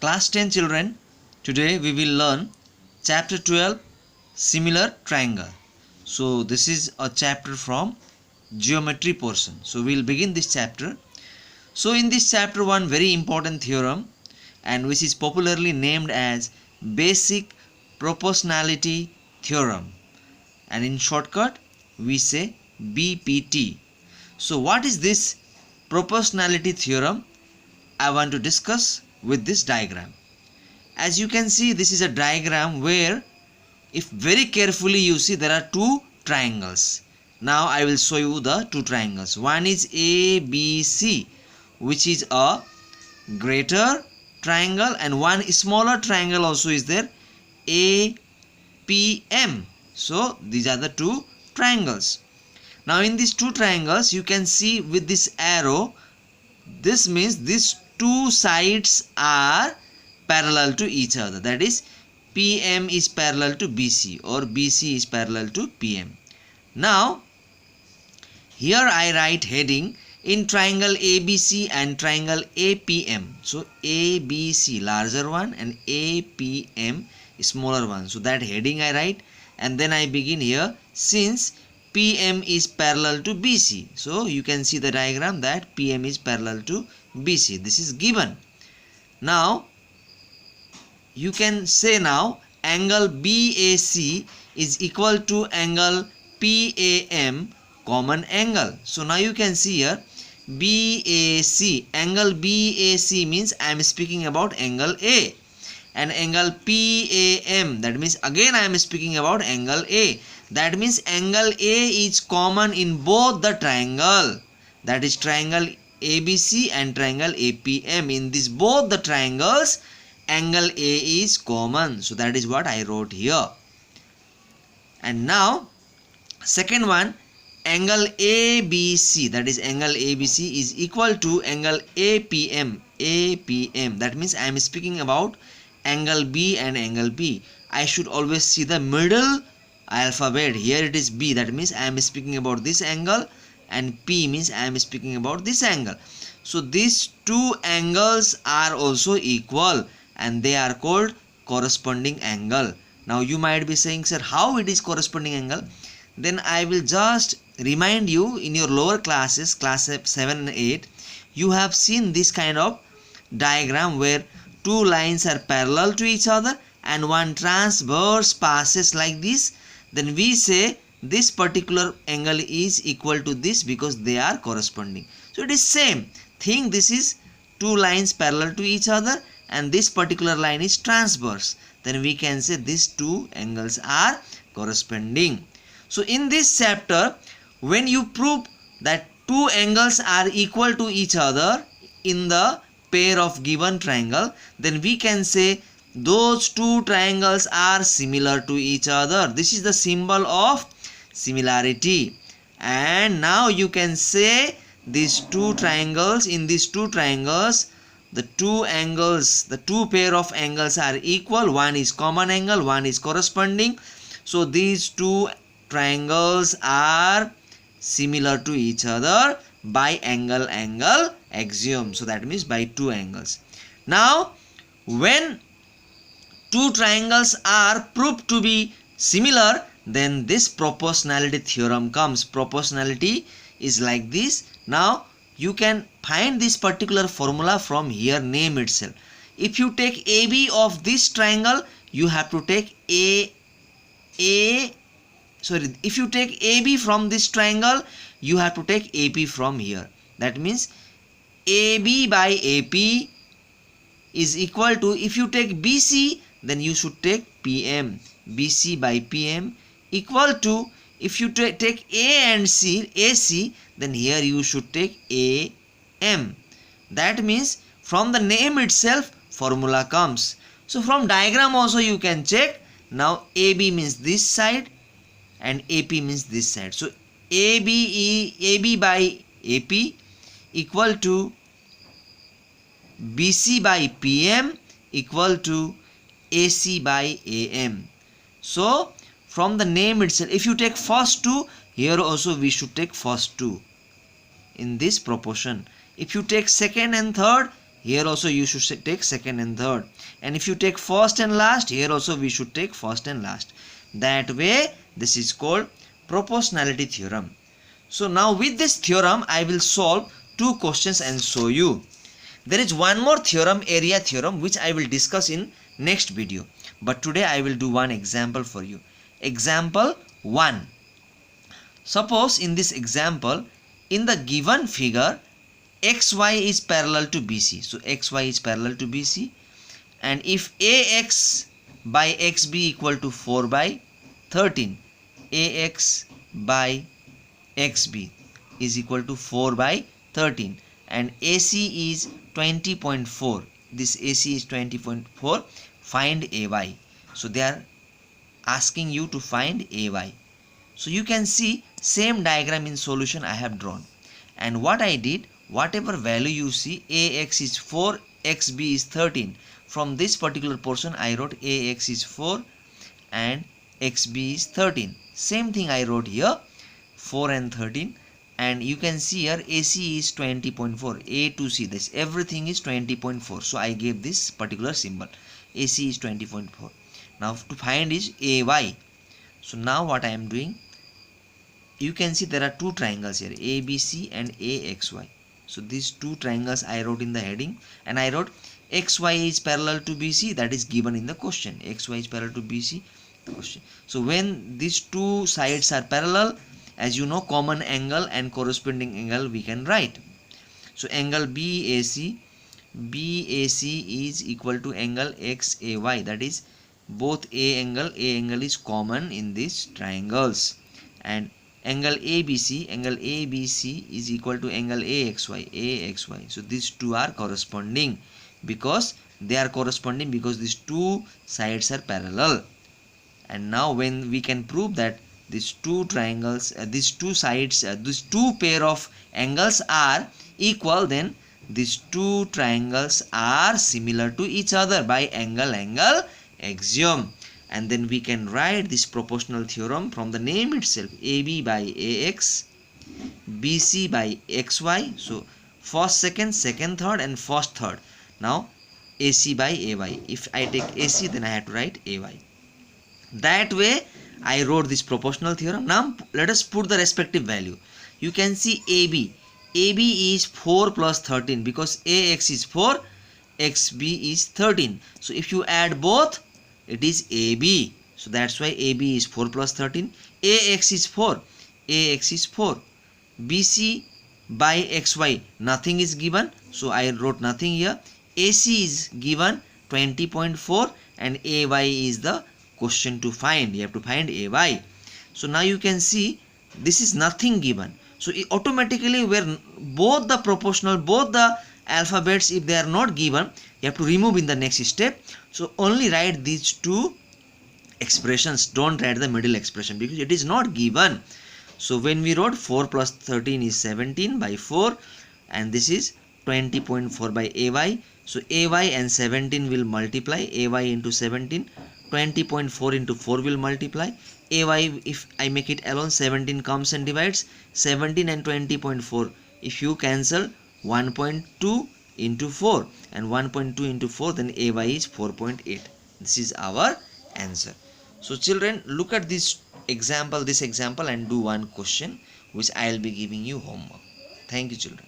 Class 10 children, today we will learn chapter 12, similar triangle. So this is a chapter from geometry portion. So we will begin this chapter. So in this chapter, one very important theorem, and which is popularly named as basic proportionality theorem, and in shortcut we say BPT. So what is this proportionality theorem? I want to discuss with this diagram. As you can see, this is a diagram where, if very carefully you see, there are two triangles. Now I will show you the two triangles. One is ABC, which is a greater triangle, and one smaller triangle also is there, APM. So these are the two triangles. Now in these two triangles, you can see with this arrow, this means these two sides are parallel to each other. That is, PM is parallel to BC or BC is parallel to PM. Now here I write heading in triangle ABC and triangle APM. So ABC larger one and APM smaller one. So that heading I write, and then I begin here, since PM is parallel to BC. So you can see the diagram that PM is parallel to BC. This is given. Now you can say now angle BAC is equal to angle PAM, common angle. So now you can see here BAC, angle BAC means I am speaking about angle A, and angle PAM, that means again I am speaking about angle A. That means angle A is common in both the triangle, that is triangle ABC and triangle APM. In this both the triangles, angle A is common. So that is what I wrote here. And now second one, angle ABC, that is angle ABC is equal to angle APM. APM, that means I am speaking about angle B and angle B. I should always see the middle alphabet. Here it is B, that means I am speaking about this angle, and P means I am speaking about this angle. So these two angles are also equal and they are called corresponding angle. Now you might be saying, sir, how it is corresponding angle? Then I will just remind you, in your lower classes, class 7 and 8, you have seen this kind of diagram where two lines are parallel to each other and one transverse passes like this. Then we say this particular angle is equal to this because they are corresponding. So it is same thing. This is two lines parallel to each other and this particular line is transverse. Then we can say these two angles are corresponding. So in this chapter, when you prove that two angles are equal to each other in the pair of given triangle, then we can say those two triangles are similar to each other. This is the symbol of similarity. And now you can say these two triangles, in these two triangles, the two angles, the two pair of angles are equal. One is common angle, one is corresponding. So these two triangles are similar to each other by angle-angle axiom. So that means by two angles. Now when two triangles are proved to be similar, then this proportionality theorem comes. Proportionality is like this. Now you can find this particular formula from here name itself. If you take AB of this triangle, you have to take if you take AB from this triangle, you have to take AP from here. That means AB by AP is equal to, if you take BC, then you should take PM. BC by PM equal to, if you take A and C, AC, then here you should take AM. That means from the name itself, formula comes. So from diagram also you can check. Now AB means this side and AP means this side. So AB by AP equal to BC by PM equal to AC by AM. So from the name itself, if you take first two, here also we should take first two in this proportion. If you take second and third, here also you should take second and third, and if you take first and last, here also we should take first and last. That way this is called proportionality theorem. So now with this theorem I will solve two questions and show you. There is one more theorem, area theorem, which I will discuss in next video, but today I will do one example for you. Example 1. Suppose in this example, in the given figure, xy is parallel to BC. So xy is parallel to BC, and if ax by xb equal to 4 by 13, ax by xb is equal to 4 by 13, and AC is 20.4. This AC is 20.4. Find AY. So they are asking you to find AY. So you can see same diagram in solution I have drawn, and what I did, whatever value you see, AX is 4, XB is 13. From this particular portion I wrote AX is 4 and XB is 13. Same thing I wrote here, 4 and 13, and you can see here AC is 20.4, A to C, this everything is 20.4. So I gave this particular symbol, AC is 20.4. Now to find is AY. So now what I am doing, you can see there are two triangles here, ABC and AXY. So these two triangles I wrote in the heading, and I wrote XY is parallel to BC, that is given in the question. XY is parallel to BC, the question. So when these two sides are parallel, as you know, common angle and corresponding angle we can write. So angle BAC is equal to angle XAY, that is both A angle is common in these triangles, and angle ABC is equal to angle AXY. So these two are corresponding because these two sides are parallel. And now when we can prove that these two triangles, these two sides, these two pair of angles are equal, then these two triangles are similar to each other by angle axiom. And then we can write this proportional theorem from the name itself, AB by AX, BC by XY. So first, second, third, and first, third. Now AC by AY. If I take AC, then I have to write AY. That way I wrote this proportional theorem. Now let us put the respective value. You can see AB is 4 plus 13 because AX is 4, XB is 13. So if you add both, it is AB. So that's why AB is 4 plus 13. AX is 4. BC by XY, nothing is given, so I wrote nothing here. AC is given 20.4, and AY is the question to find. You have to find AY. So now you can see this is nothing given. So automatically, where both the proportional, both the alphabets, if they are not given, you have to remove in the next step. So only write these two expressions, don't write the middle expression because it is not given. So when we wrote 4 plus 13 is 17 by 4, and this is 20.4 by AY. So AY and 17 will multiply, AY into 17, 20.4 into 4 will multiply. AY, if I make it alone, 17 comes and divides, 17 and 20.4. If you cancel, 1.2 into 4, and 1.2 into 4, then AY is 4.8. This is our answer. So children, look at this example and do one question which I will be giving you homework. Thank you children.